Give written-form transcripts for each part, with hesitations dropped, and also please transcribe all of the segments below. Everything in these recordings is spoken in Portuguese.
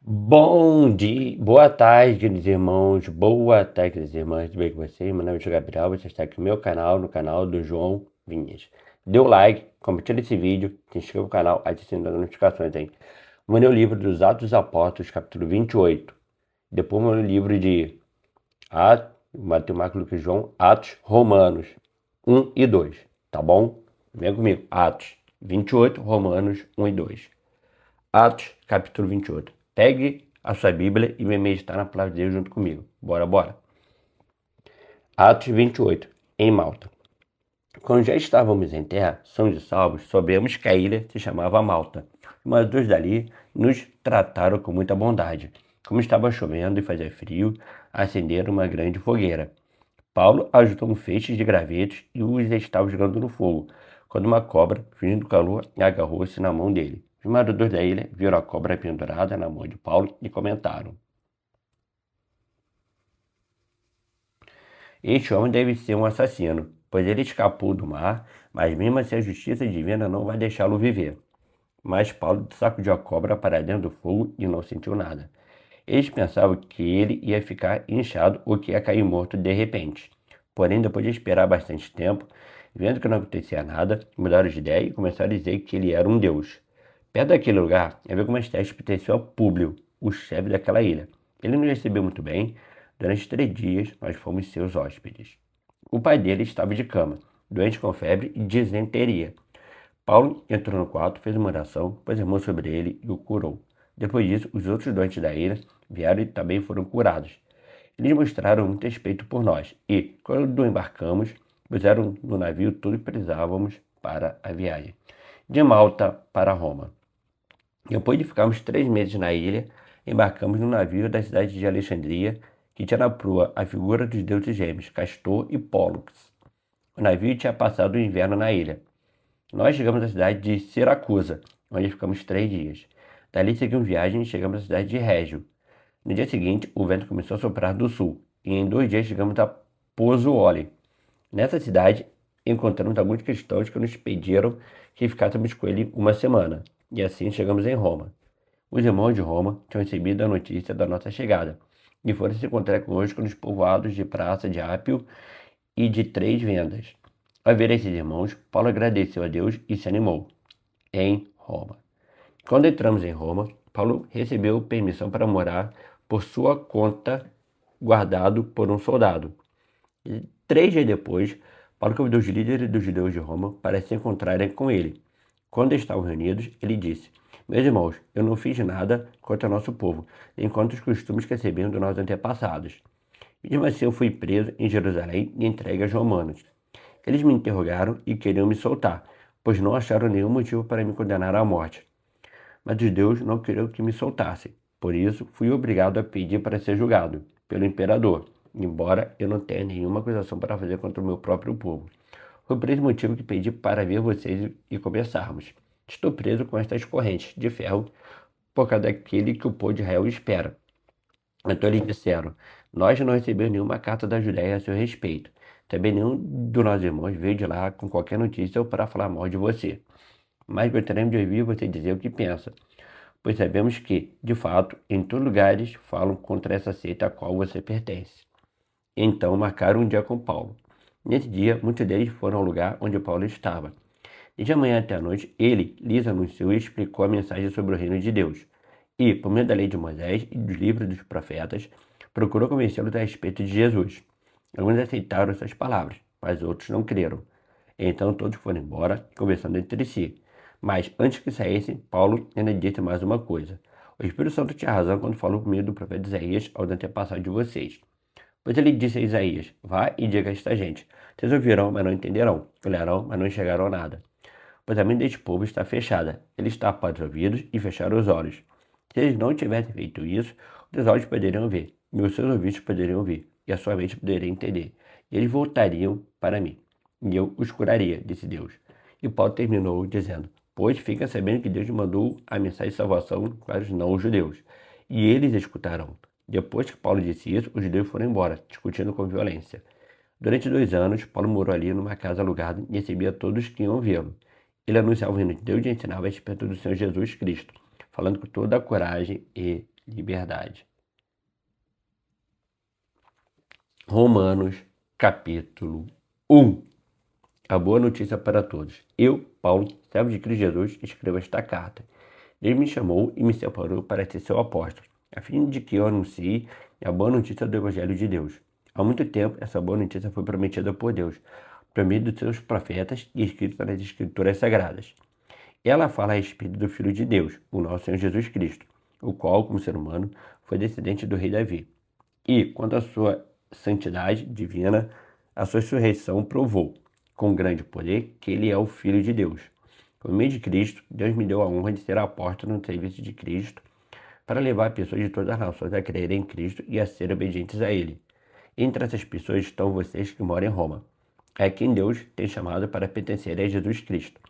Bom dia, boa tarde, queridos irmãos, boa tarde, queridas irmãs, tudo bem com vocês? Meu nome é João Gabriel, você está aqui no meu canal, no canal do João Vinhas. Dê o like, compartilha esse vídeo, se inscreva no canal, ative as notificações, hein? Vou ler o livro dos Atos dos Apóstolos, capítulo 28. Depois vou ler o livro de Mateus, Marcos, Lucas e João, Atos Romanos 1 e 2, tá bom? Vem comigo, Atos 28, Romanos 1 e 2. Atos, capítulo 28. Pegue a sua Bíblia e venha meditar na palavra de Deus junto comigo. Bora, bora. Atos 28, em Malta. Quando já estávamos em terra, sãos e salvos, soubemos que a ilha se chamava Malta. Os moradores dali nos trataram com muita bondade. Como estava chovendo e fazia frio, acenderam uma grande fogueira. Paulo ajudou um feixe de gravetos e os estava jogando no fogo, quando uma cobra, fugindo do calor, agarrou-se na mão dele. Os moradores da ilha viram a cobra pendurada na mão de Paulo e comentaram: "Este homem deve ser um assassino, pois ele escapou do mar, mas mesmo assim a justiça divina não vai deixá-lo viver." Mas Paulo sacudiu a cobra para dentro do fogo e não sentiu nada. Eles pensavam que ele ia ficar inchado ou que ia cair morto de repente. Porém, depois de esperar bastante tempo, vendo que não acontecia nada, mudaram de ideia e começaram a dizer que ele era um deus. Perto daquele lugar, havia algumas terras que pertenciam a Públio, o chefe daquela ilha. Ele nos recebeu muito bem. Durante 3 dias, nós fomos seus hóspedes. O pai dele estava de cama, doente com febre e disenteria. Paulo entrou no quarto, fez uma oração, pôs a mão sobre ele e o curou. Depois disso, os outros doentes da ilha vieram e também foram curados. Eles mostraram muito respeito por nós e, quando embarcamos, puseram no navio tudo que precisávamos para a viagem. De Malta para Roma. Depois de ficarmos 3 meses na ilha, embarcamos no navio da cidade de Alexandria, que tinha na proa a figura dos deuses gêmeos, Castor e Pólux. O navio tinha passado o inverno na ilha. Nós chegamos à cidade de Siracusa, onde ficamos 3 dias. Dali seguimos viagem e chegamos à cidade de Régio. No dia seguinte, o vento começou a soprar do sul, e em 2 dias chegamos a Pozzuoli. Nessa cidade, encontramos alguns cristãos que nos pediram que ficássemos com ele uma semana, e assim chegamos em Roma. Os irmãos de Roma tinham recebido a notícia da nossa chegada, e foram se encontrar conosco nos povoados de Praça de Ápio e de Três Vendas. Ao ver esses irmãos, Paulo agradeceu a Deus e se animou em Roma. Quando entramos em Roma, Paulo recebeu permissão para morar por sua conta, guardado por um soldado. E 3 dias depois, Paulo convidou os líderes dos judeus de Roma para se encontrarem com ele. Quando estavam reunidos, ele disse: "Meus irmãos, eu não fiz nada contra o nosso povo, nem contra os costumes que recebemos dos nossos antepassados. Mesmo assim, eu fui preso em Jerusalém e entregue aos romanos. Eles me interrogaram e queriam me soltar, pois não acharam nenhum motivo para me condenar à morte. Mas os judeus não queriam que me soltassem. Por isso, fui obrigado a pedir para ser julgado pelo imperador, embora eu não tenha nenhuma acusação para fazer contra o meu próprio povo. Foi por esse motivo que pedi para ver vocês e conversarmos. Estou preso com estas correntes de ferro por causa daquele que o povo de Israel espera." Então eles disseram: "Nós não recebemos nenhuma carta da Judéia a seu respeito. Também nenhum dos nossos irmãos veio de lá com qualquer notícia ou para falar mal de você. Mas gostaríamos de ouvir você dizer o que pensa, pois sabemos que, de fato, em todos os lugares falam contra essa seita a qual você pertence." Então marcaram um dia com Paulo. Nesse dia, muitos deles foram ao lugar onde Paulo estava. Desde a manhã até a noite, ele lhes anunciou e explicou a mensagem sobre o reino de Deus. E, por meio da lei de Moisés e dos livros dos profetas, procurou convencê-los a respeito de Jesus. Alguns aceitaram essas palavras, mas outros não creram. Então todos foram embora, conversando entre si. Mas, antes que saíssem, Paulo ainda disse mais uma coisa: "O Espírito Santo tinha razão quando falou por meio do profeta Isaías aos antepassados de vocês. Pois ele disse a Isaías: Vá e diga a esta gente: Vocês ouvirão, mas não entenderão. Olharão, mas não enxergarão nada. Pois a mente deste povo está fechada. Eles tapam os ouvidos e fecharam os olhos. Se eles não tivessem feito isso, os seus olhos poderiam ver, e os seus ouvidos poderiam ouvir, e a sua mente poderia entender. E eles voltariam para mim, e eu os curaria", disse Deus. E Paulo terminou dizendo: "Pois fica sabendo que Deus mandou a mensagem de salvação para os não-judeus, e eles escutarão." Depois que Paulo disse isso, os judeus foram embora, discutindo com violência. Durante 2 anos, Paulo morou ali numa casa alugada e recebia todos que iam vê-lo. Ele anunciava o reino de Deus e ensinava a respeito do Senhor Jesus Cristo, falando com toda a coragem e liberdade. Romanos, capítulo 1. A boa notícia para todos. Eu, Paulo, servo de Cristo Jesus, escrevo esta carta. Deus me chamou e me separou para ser seu apóstolo, a fim de que eu anuncie a boa notícia do Evangelho de Deus. Há muito tempo, essa boa notícia foi prometida por Deus, por meio dos seus profetas e escrita nas Escrituras Sagradas. Ela fala a respeito do Filho de Deus, o nosso Senhor Jesus Cristo, o qual, como ser humano, foi descendente do rei Davi. E, quanto à sua santidade divina, a sua ressurreição provou, com grande poder, que ele é o Filho de Deus. Por meio de Cristo, Deus me deu a honra de ser apóstolo no serviço de Cristo, para levar pessoas de todas as nações a crerem em Cristo e a serem obedientes a Ele. Entre essas pessoas estão vocês que moram em Roma, a quem Deus tem chamado para pertencerem a Jesus Cristo.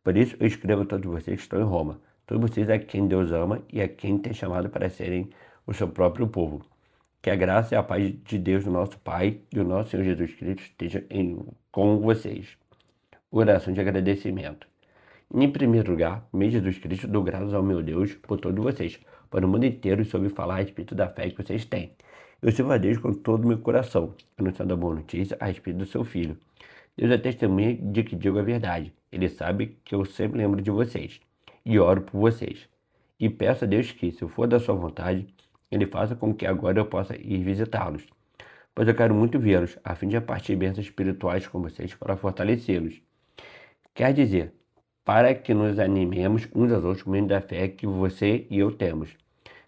Por isso eu escrevo a todos vocês que estão em Roma, todos vocês a quem Deus ama e a quem tem chamado para serem o seu próprio povo. Que a graça e a paz de Deus, o nosso Pai, e o nosso Senhor Jesus Cristo estejam com vocês. Oração de agradecimento. Em primeiro lugar, por meio de Jesus Cristo, dou graças ao meu Deus por todos vocês, para o mundo inteiro, e soube falar a respeito da fé que vocês têm. Eu sirvo a Deus com todo o meu coração, anunciando a boa notícia a respeito do seu Filho. Deus é testemunha de que digo a verdade. Ele sabe que eu sempre lembro de vocês e oro por vocês. E peço a Deus que, se for da sua vontade, Ele faça com que agora eu possa ir visitá-los, pois eu quero muito vê-los, a fim de repartir bênçãos espirituais com vocês para fortalecê-los. Quer dizer, para que nos animemos uns aos outros por meio da fé que você e eu temos.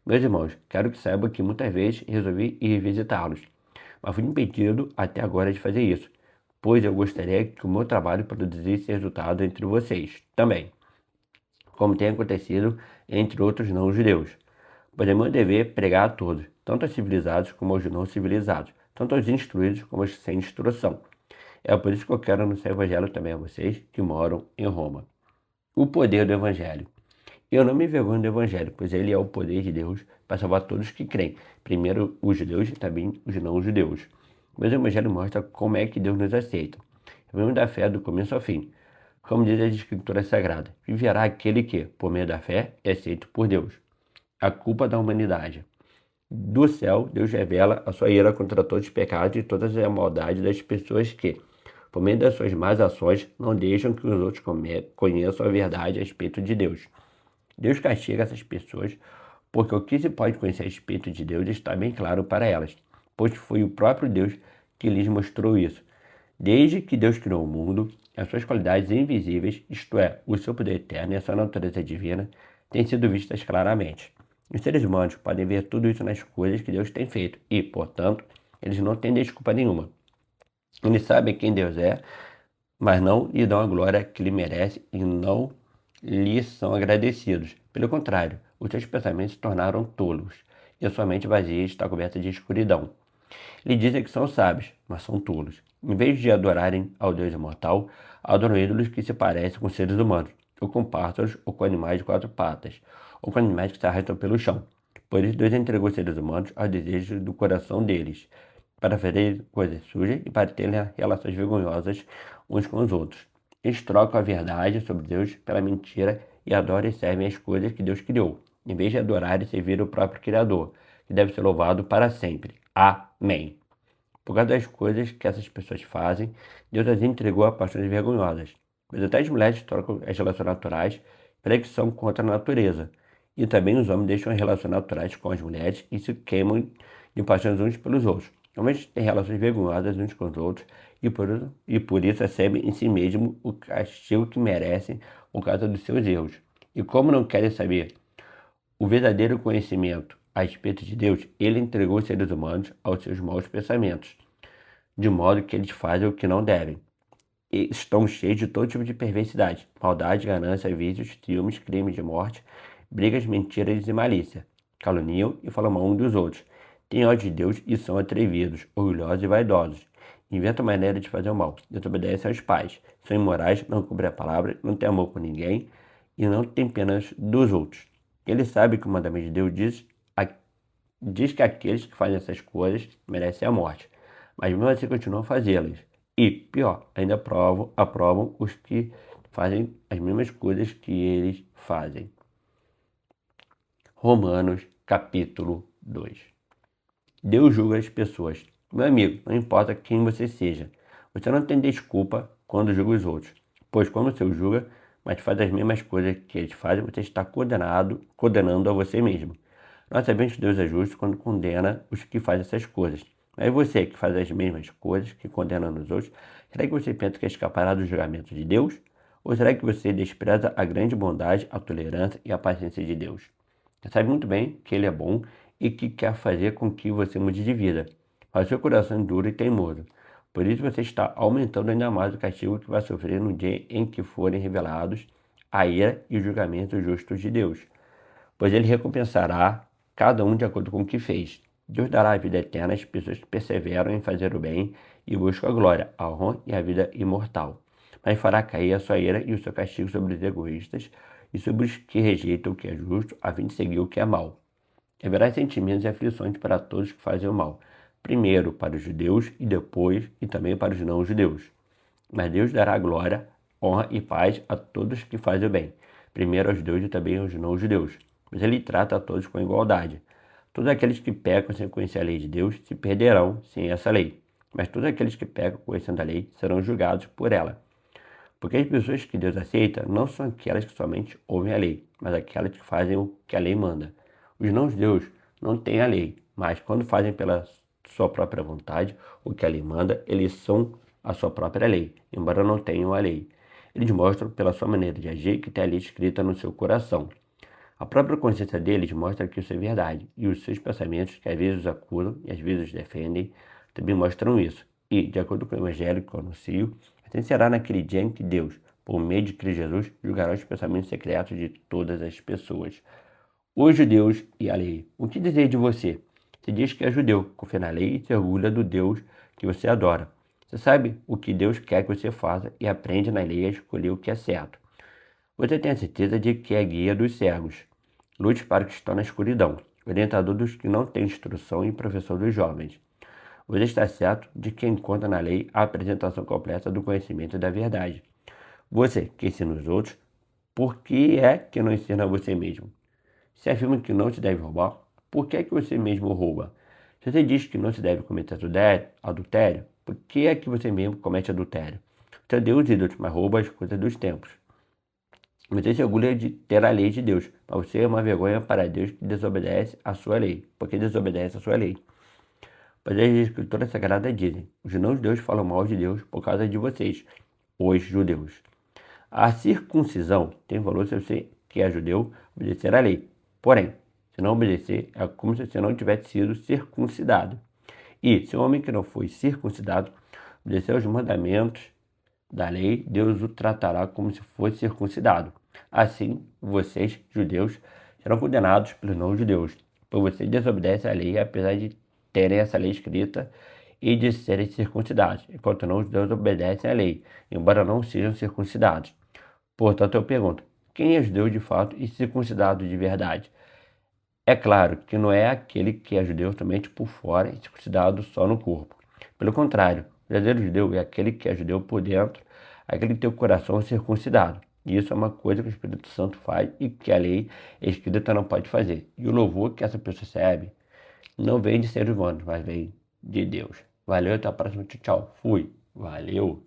Meus irmãos, quero que saibam que muitas vezes resolvi ir visitá-los, mas fui impedido até agora de fazer isso, pois eu gostaria que o meu trabalho produzisse resultado entre vocês também, como tem acontecido entre outros não-judeus. Pois é meu dever pregar a todos, tanto aos civilizados como aos não civilizados, tanto aos instruídos como aos sem instrução. É por isso que eu quero anunciar o Evangelho também a vocês que moram em Roma. O poder do Evangelho. Eu não me envergonho do Evangelho, pois ele é o poder de Deus para salvar todos que creem, primeiro os judeus e também os não-judeus. Mas o Evangelho mostra como é que Deus nos aceita. Vivemos da fé do começo ao fim. Como diz as Escrituras Sagradas, viverá aquele que, por meio da fé, é aceito por Deus. A culpa da humanidade. Do céu, Deus revela a sua ira contra todos os pecados e todas as maldades das pessoas que, por meio das suas más ações, não deixam que os outros conheçam a verdade a respeito de Deus. Deus castiga essas pessoas porque o que se pode conhecer a respeito de Deus está bem claro para elas, pois foi o próprio Deus que lhes mostrou isso. Desde que Deus criou o mundo, as suas qualidades invisíveis, isto é, o seu poder eterno e a sua natureza divina, têm sido vistas claramente. Os seres humanos podem ver tudo isso nas coisas que Deus tem feito e, portanto, eles não têm desculpa nenhuma. Eles sabem quem Deus é, mas não lhe dão a glória que lhe merece e não lhe são agradecidos. Pelo contrário, os seus pensamentos se tornaram tolos e a sua mente vazia está coberta de escuridão. Lhe dizem que são sábios, mas são tolos. Em vez de adorarem ao Deus imortal, adoram ídolos que se parecem com seres humanos, ou com pássaros, ou com animais de quatro patas, ou com animais que se arrastam pelo chão. Por isso Deus entregou os seres humanos aos desejos do coração deles, para fazer coisas sujas e para terem relações vergonhosas uns com os outros. Eles trocam a verdade sobre Deus pela mentira e adoram e servem as coisas que Deus criou, em vez de adorar e servir o próprio Criador, que deve ser louvado para sempre. Amém. Por causa das coisas que essas pessoas fazem, Deus as entregou a paixões vergonhosas. Mas até as mulheres trocam as relações naturais pela que são contra a natureza. E também os homens deixam as relações naturais com as mulheres e se queimam de paixões uns pelos outros. Homens têm relações vergonhosas uns com os outros e por isso recebem em si mesmo o castigo que merecem por causa dos seus erros. E como não querem saber o verdadeiro conhecimento a respeito de Deus, ele entregou os seres humanos aos seus maus pensamentos, de modo que eles fazem o que não devem. E estão cheios de todo tipo de perversidade, maldade, ganância, vícios, ciúmes, crimes de morte, brigas, mentiras e malícia. Caluniam e falam mal uns dos outros. Têm ódio de Deus e são atrevidos, orgulhosos e vaidosos. Inventam maneira de fazer o mal, desobedecem aos pais, são imorais, não cumprem a palavra, não têm amor por ninguém e não têm pena dos outros. Ele sabe que o mandamento de Deus diz que aqueles que fazem essas coisas merecem a morte, mas mesmo assim continuam a fazê-las. E, pior, ainda aprovam os que fazem as mesmas coisas que eles fazem. Romanos, capítulo 2. Deus julga as pessoas. Meu amigo, não importa quem você seja, você não tem desculpa quando julga os outros, pois quando você o julga, mas faz as mesmas coisas que eles fazem, você está condenando a você mesmo. Nós sabemos que Deus é justo quando condena os que fazem essas coisas. Mas você que faz as mesmas coisas que condena os outros, será que você pensa que escapará do julgamento de Deus? Ou será que você despreza a grande bondade, a tolerância e a paciência de Deus? Você sabe muito bem que Ele é bom e que quer fazer com que você mude de vida, mas seu coração é duro e teimoso. Por isso você está aumentando ainda mais o castigo que vai sofrer no dia em que forem revelados a ira e o julgamento justos de Deus, pois Ele recompensará cada um de acordo com o que fez. Deus dará a vida eterna às pessoas que perseveram em fazer o bem e buscam a glória, a honra e a vida imortal. Mas fará cair a sua ira e o seu castigo sobre os egoístas e sobre os que rejeitam o que é justo, a fim de seguir o que é mal. Haverá sentimentos e aflições para todos que fazem o mal, primeiro para os judeus e depois e também para os não-judeus. Mas Deus dará glória, honra e paz a todos que fazem o bem, primeiro aos judeus e também aos não-judeus. Mas Ele trata a todos com igualdade. Todos aqueles que pecam sem conhecer a lei de Deus se perderão sem essa lei, mas todos aqueles que pecam conhecendo a lei serão julgados por ela. Porque as pessoas que Deus aceita não são aquelas que somente ouvem a lei, mas aquelas que fazem o que a lei manda. Os não-judeus não têm a lei, mas quando fazem pela sua própria vontade o que a lei manda, eles são a sua própria lei, embora não tenham a lei. Eles mostram pela sua maneira de agir que tem a lei escrita no seu coração. A própria consciência deles mostra que isso é verdade, e os seus pensamentos, que às vezes os acusam e às vezes os defendem, também mostram isso. E, de acordo com o evangelho que eu anuncio, assim será naquele dia em que Deus, por meio de Cristo Jesus, julgará os pensamentos secretos de todas as pessoas. Os judeus e a lei. O que dizer de você? Você diz que é judeu, confia na lei e se orgulha do Deus que você adora. Você sabe o que Deus quer que você faça e aprende na lei a escolher o que é certo. Você tem a certeza de que é guia dos cegos. Lute para o que estão na escuridão, orientador dos que não têm instrução e professor dos jovens. Você está certo de que encontra na lei a apresentação completa do conhecimento da verdade. Você, que ensina os outros, por que é que não ensina a você mesmo? Se afirma que não se deve roubar, por que é que você mesmo rouba? Se você diz que não se deve cometer adultério, por que é que você mesmo comete adultério? Você é Deus ídolos, mas rouba as coisas dos templos. Você se orgulha de ter a lei de Deus, mas você é uma vergonha para Deus que desobedece a sua lei, porque desobedece a sua lei. Pois as escrituras sagradas dizem, os não-judeus falam mal de Deus por causa de vocês, os judeus. A circuncisão tem valor se você, que é judeu, obedecer à lei. Porém, se não obedecer, é como se você não tivesse sido circuncidado. E, se o homem que não foi circuncidado obedecer aos mandamentos da lei, Deus o tratará como se fosse circuncidado. Assim, vocês, judeus, serão condenados pelos não-judeus, pois vocês desobedecem à lei, apesar de terem essa lei escrita e de serem circuncidados, enquanto não-judeus obedecem à lei, embora não sejam circuncidados. Portanto, eu pergunto, quem é judeu de fato e circuncidado de verdade? É claro que não é aquele que é judeu somente por fora e circuncidado só no corpo. Pelo contrário, o verdadeiro judeu é aquele que é judeu por dentro, aquele que tem o coração circuncidado. E isso é uma coisa que o Espírito Santo faz e que a lei escrita não pode fazer. E o louvor que essa pessoa recebe não vem de seres humanos, mas vem de Deus. Valeu, até a próxima. Tchau, tchau. Fui. Valeu.